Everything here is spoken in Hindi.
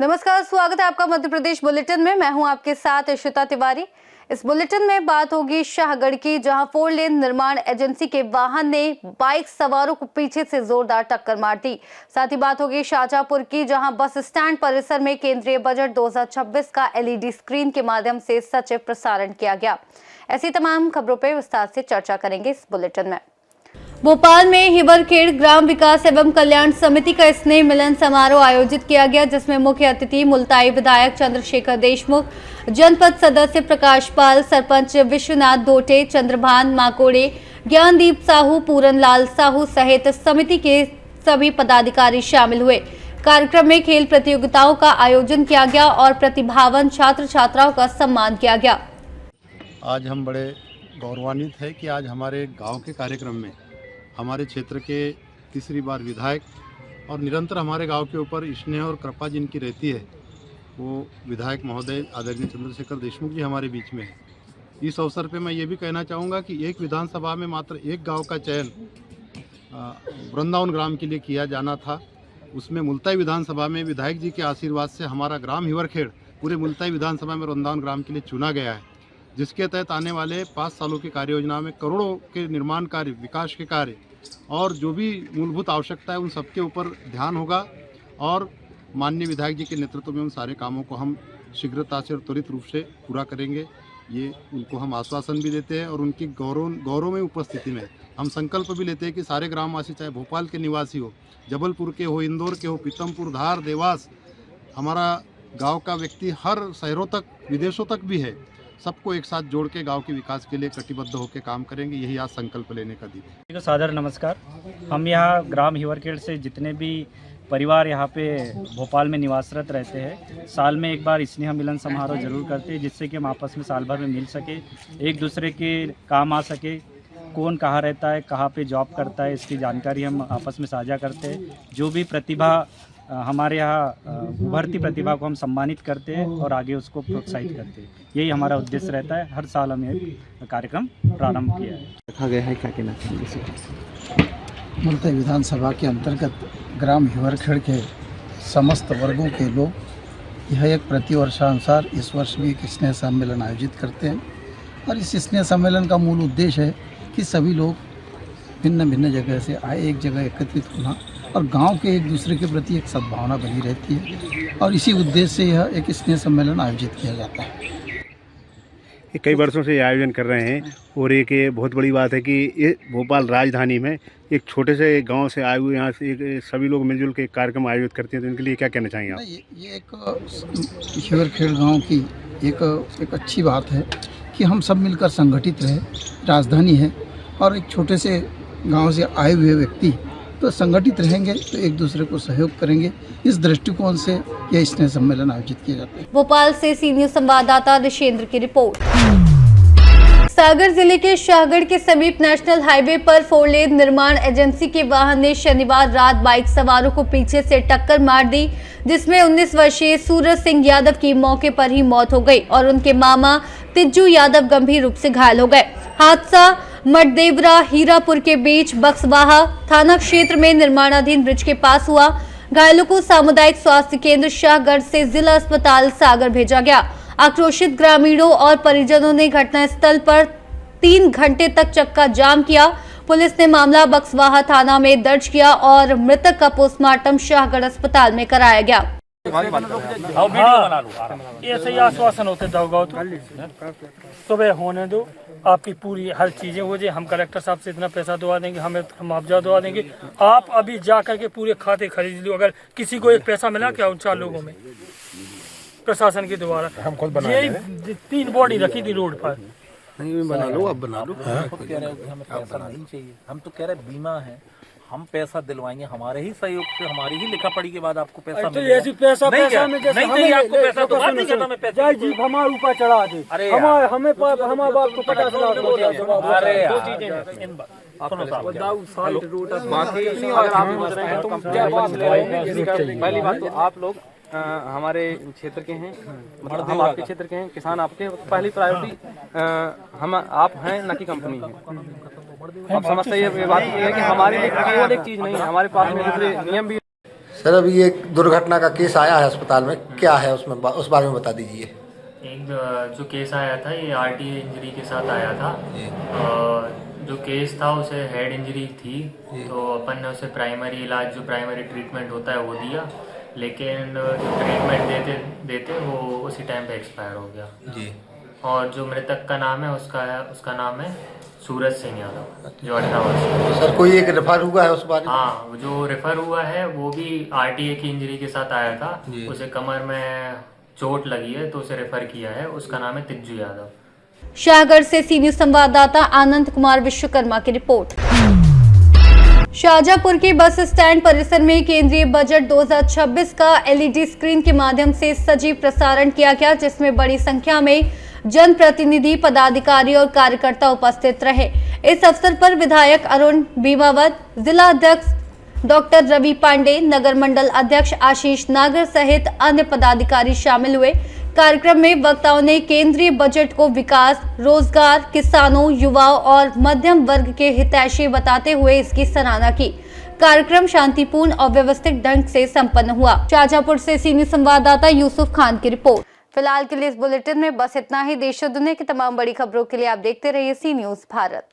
नमस्कार, स्वागत है आपका मध्य प्रदेश बुलेटिन में। मैं हूं आपके साथ इशिता तिवारी। इस बुलेटिन में बात होगी शाहगढ़ की, जहां 4 लेन निर्माण एजेंसी के वाहन ने बाइक सवारों को पीछे से जोरदार टक्कर मार दी। साथ ही बात होगी शाहजहांपुर की, जहां बस स्टैंड परिसर में केंद्रीय बजट 2026 का LED स्क्रीन के माध्यम से सचिव प्रसारण किया गया। ऐसी तमाम खबरों पर विस्तार से चर्चा करेंगे इस बुलेटिन में। भोपाल में हिवरखेड़ ग्राम विकास एवं कल्याण समिति का स्नेह मिलन समारोह आयोजित किया गया, जिसमें मुख्य अतिथि मुल्ताई विधायक चंद्रशेखर देशमुख, जनपद सदस्य प्रकाश पाल, सरपंच विश्वनाथ दोटे, चंद्रभान माकोड़े, ज्ञानदीप साहू, पूरन लाल साहू सहित समिति के सभी पदाधिकारी शामिल हुए। कार्यक्रम में खेल प्रतियोगिताओं का आयोजन किया गया और प्रतिभावान छात्र छात्राओं का सम्मान किया गया। आज हम बड़े गौरवान्वित है कि आज हमारे गांव के कार्यक्रम में हमारे क्षेत्र के तीसरी बार विधायक और निरंतर हमारे गांव के ऊपर स्नेह और कृपा जिनकी रहती है, वो विधायक महोदय आदरणीय चंद्रशेखर देशमुख जी हमारे बीच में है। इस अवसर पे मैं ये भी कहना चाहूँगा कि एक विधानसभा में मात्र एक गांव का चयन वृंदावन ग्राम के लिए किया जाना था। उसमें मुल्ताई विधानसभा में विधायक जी के आशीर्वाद से हमारा ग्राम हिवरखेड़ पूरे मुल्ताई विधानसभा में वृंदावन ग्राम के लिए चुना गया है, जिसके तहत आने वाले 5 सालों की कार्य योजना में करोड़ों के निर्माण कार्य, विकास के कार्य और जो भी मूलभूत आवश्यकता है उन सबके ऊपर ध्यान होगा। और माननीय विधायक जी के नेतृत्व में उन सारे कामों को हम शीघ्रता से और त्वरित रूप से पूरा करेंगे, ये उनको हम आश्वासन भी देते हैं। और उनकी गौरव में उपस्थिति में हम संकल्प भी लेते हैं कि सारे ग्रामवासी, चाहे भोपाल के निवासी हो, जबलपुर के हो, इंदौर के हो, पीतमपुर, धार, देवास, हमारा गाँव का व्यक्ति हर शहरों तक, विदेशों तक भी है, सबको एक साथ जोड़ के गांव के विकास के लिए कटिबद्ध होकर काम करेंगे। यही आज संकल्प लेने का दिन है। सादर नमस्कार। हम यहाँ ग्राम हिवरखेड़ से जितने भी परिवार यहाँ पे भोपाल में निवासरत रहते हैं, साल में एक बार स्नेह मिलन समारोह जरूर करते हैं, जिससे कि हम आपस में साल भर में मिल सके, एक दूसरे के काम आ सके। कौन कहाँ रहता है, कहाँ पे जॉब करता है, इसकी जानकारी हम आपस में साझा करते हैं। जो भी प्रतिभा हमारे यहाँ उभरती प्रतिभा को हम सम्मानित करते हैं और आगे उसको प्रोत्साहित करते हैं। यही हमारा उद्देश्य रहता है। हर साल हम एक कार्यक्रम प्रारंभ किया है। रखा गया है, क्या कहना चाहिए? मुल्ताई विधानसभा के अंतर्गत ग्राम हिवरखेड़ के समस्त वर्गों के लोग यह एक प्रतिवर्षानुसार इस वर्ष भी एक स्नेह सम्मेलन आयोजित करते हैं। और इस स्नेह सम्मेलन का मूल उद्देश्य है कि सभी लोग भिन्न भिन्न जगह से आए, एक जगह एकत्रित होना और गांव के एक दूसरे के प्रति एक सद्भावना बनी रहती है। और इसी उद्देश्य से यह एक स्नेह सम्मेलन आयोजित किया जाता है। कई वर्षों से आयोजन कर रहे हैं और एक ये बहुत बड़ी बात है कि ये भोपाल राजधानी में एक छोटे से गांव से आए हुए यहाँ से सभी लोग मिलजुल के कार्यक्रम आयोजित करते हैं, तो इनके लिए क्या कहना चाहेंगे आप? ये एक हिवरखेड़ गाँव की एक अच्छी बात है कि हम सब मिलकर संगठित रहे। राजधानी है और एक छोटे से गाँव से आए हुए व्यक्ति तो संगठित रहेंगे तो एक दूसरे को सहयोग करेंगे। इस दृष्टिकोण से यह स्नेह सम्मेलन आयोजित किए जाते हैं। भोपाल से सीनियर संवाददाता ऋषेंद्र की रिपोर्ट। सागर जिले के शाहगढ़ के समीप नेशनल हाईवे पर 4 लेन निर्माण एजेंसी के वाहन ने शनिवार रात बाइक सवारों को पीछे से टक्कर मार दी, जिसमें 19 वर्षीय सूरज सिंह यादव की मौके पर ही मौत हो गई और उनके मामा तिज्जू यादव गंभीर रूप से घायल हो गए। हादसा मठदेवरा हीरापुर के बीच बक्सवाहा थाना क्षेत्र में निर्माणाधीन ब्रिज के पास हुआ। घायलों को सामुदायिक स्वास्थ्य केंद्र शाहगढ़ से जिला अस्पताल सागर भेजा गया। आक्रोशित ग्रामीणों और परिजनों ने घटनास्थल पर 3 घंटे तक चक्का जाम किया। पुलिस ने मामला बक्सवाहा थाना में दर्ज किया और मृतक का पोस्टमार्टम शाहगढ़ अस्पताल में कराया गया। ऐसे ही आश्वासन होते जाओ सुबह होने दो, आपकी पूरी हर चीजें हो जाए। हम कलेक्टर साहब से इतना पैसा दवा देंगे, हमें मुआवजा दवा देंगे। आप अभी जा करके पूरे खाते खरीद लो। अगर किसी को एक पैसा मिला क्या उन 4 लोगों में प्रशासन के द्वारा? हम खुद बनाए 3 बॉडी रखी थी रोड पर। बना लो, अब बना लो। हमें पैसा नहीं चाहिए, हम तो कह रहे बीमा है, हम पैसा दिलवाएंगे हमारे ही सहयोग से, हमारी ही लिखा पड़ी के बाद आपको पैसा मिलेगा। ऐसी पैसा नहीं पैसा में जैसे नहीं आपको पैसा तो बात नहीं करता, मैं पैसा जय जी हमारे ऊपर चढ़ा दे। अरे हमें हमारे बाप को 50 लाख। अरे दो चीजें सुनो साहब, बाकी अगर आप समझ रहे हैं तो पहली बात तो आप लोग हमारे क्षेत्र के हैं, मतलब हम आपके क्षेत्र के हैं, किसान आपके, पहली प्रायोरिटी हम आप हैं, न कि कंपनी है। अब समस्या ये बात ये है कि हमारे लिए केवल एक चीज नहीं है, हमारे पास में दूसरे नियम भी सर अभी एक दुर्घटना का केस आया है अस्पताल में, क्या है उसमें, उस बारे में बता दीजिए। एक जो केस आया था ये आरटीए इंजरी के साथ आया था। जो केस था उसे हेड इंजरी थी, तो अपन ने उसे प्राइमरी इलाज, जो प्राइमरी ट्रीटमेंट होता है वो दिया, लेकिन ट्रीटमेंट देते देते वो उसी टाइम पे एक्सपायर हो गया जी। और जो मृतक का नाम है उसका नाम है सूरज सिंह यादव, जो 18 वर्ष। सर कोई एक रेफर हुआ है उस बारे में? हाँ, जो रेफर हुआ है वो भी आरटीए की इंजरी के साथ आया था, उसे कमर में चोट लगी है तो उसे रेफर किया है। उसका नाम है तिज्जू यादव। शाहगढ़ से सी न्यूज संवाददाता आनंद कुमार विश्वकर्मा की रिपोर्ट। शाहजहांपुर के बस स्टैंड परिसर में केंद्रीय बजट 2026 का एलईडी स्क्रीन के माध्यम से सजीव प्रसारण किया गया, जिसमें बड़ी संख्या में जनप्रतिनिधि, पदाधिकारी और कार्यकर्ता उपस्थित रहे। इस अवसर पर विधायक अरुण बीमावत, जिला अध्यक्ष डॉक्टर रवि पांडे, नगर मंडल अध्यक्ष आशीष नागर सहित अन्य पदाधिकारी शामिल हुए। कार्यक्रम में वक्ताओं ने केंद्रीय बजट को विकास, रोजगार, किसानों, युवाओं और मध्यम वर्ग के हितैषी बताते हुए इसकी सराहना की। कार्यक्रम शांतिपूर्ण और व्यवस्थित ढंग से संपन्न हुआ। शाहजहांपुर से सी न्यूज संवाददाता यूसुफ खान की रिपोर्ट। फिलहाल के लिए इस बुलेटिन में बस इतना ही। देश और दुनिया की तमाम बड़ी खबरों के लिए आप देखते रहिए सी न्यूज भारत।